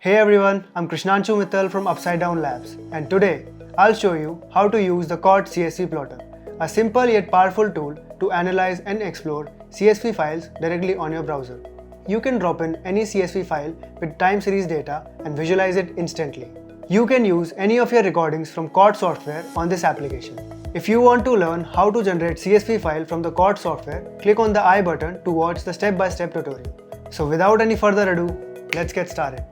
Hey everyone, I'm Krishnanshu Mittal from Upside Down Labs, and today I'll show you how to use the Chords CSV Plotter, a simple yet powerful tool to analyze and explore CSV files directly on your browser. You can drop in any CSV file with time series data and visualize it instantly. You can use any of your recordings from Chords software on this application. If you want to learn how to generate CSV file from the Chords software, click on the I button to watch the step-by-step tutorial. So without any further ado, let's get started.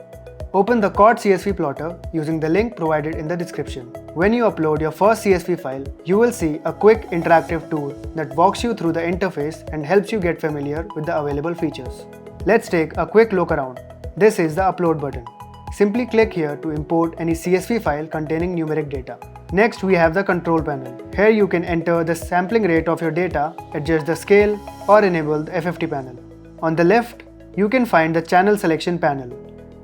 Open the Chords CSV Plotter using the link provided in the description. When you upload your first CSV file, you will see a quick interactive tool that walks you through the interface and helps you get familiar with the available features. Let's take a quick look around. This is the Upload button. Simply click here to import any CSV file containing numeric data. Next, we have the Control panel. Here you can enter the sampling rate of your data, adjust the scale, or enable the FFT panel. On the left, you can find the Channel Selection panel,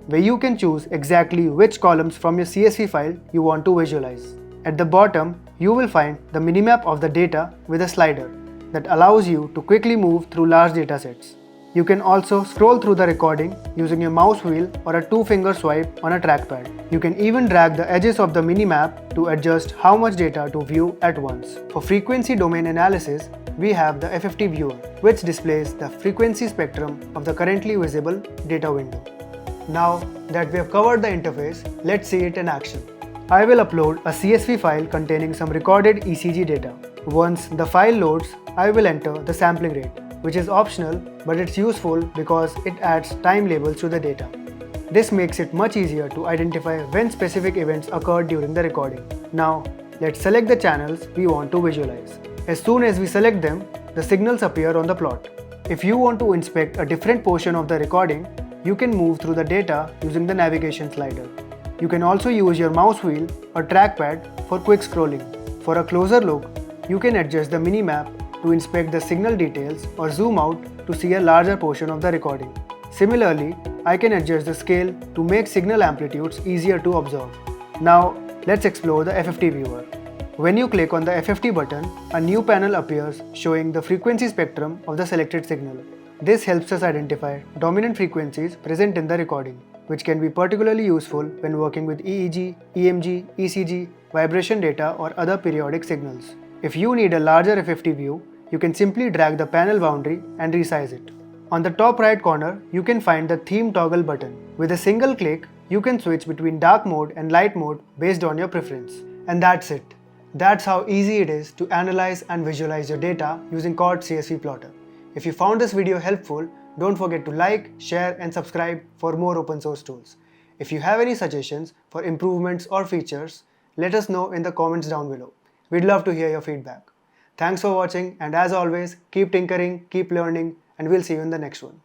where you can choose exactly which columns from your CSV file you want to visualize. At the bottom, you will find the minimap of the data with a slider that allows you to quickly move through large datasets. You can also scroll through the recording using your mouse wheel or a two-finger swipe on a trackpad. You can even drag the edges of the minimap to adjust how much data to view at once. For frequency domain analysis, we have the FFT viewer, which displays the frequency spectrum of the currently visible data window. Now that we have covered the interface, let's see it in action. I will upload a CSV file containing some recorded ECG data. Once the file loads, I will enter the sampling rate, which is optional, but it's useful because it adds time labels to the data. This makes it much easier to identify when specific events occurred during the recording. Now, let's select the channels we want to visualize. As soon as we select them, the signals appear on the plot. If you want to inspect a different portion of the recording, you can move through the data using the navigation slider. You can also use your mouse wheel or trackpad for quick scrolling. For a closer look, you can adjust the minimap to inspect the signal details or zoom out to see a larger portion of the recording. Similarly, I can adjust the scale to make signal amplitudes easier to observe. Now, let's explore the FFT viewer. When you click on the FFT button, a new panel appears showing the frequency spectrum of the selected signal. This helps us identify dominant frequencies present in the recording, which can be particularly useful when working with EEG, EMG, ECG, vibration data or other periodic signals. If you need a larger FFT view, you can simply drag the panel boundary and resize it. On the top right corner, you can find the Theme Toggle button. With a single click, you can switch between dark mode and light mode based on your preference. And that's it. That's how easy it is to analyze and visualize your data using Chords CSV Plotter. If you found this video helpful, don't forget to like, share and subscribe for more open source tools. If you have any suggestions for improvements or features, let us know in the comments down below. We'd love to hear your feedback. Thanks for watching, and as always, keep tinkering, keep learning, and we'll see you in the next one.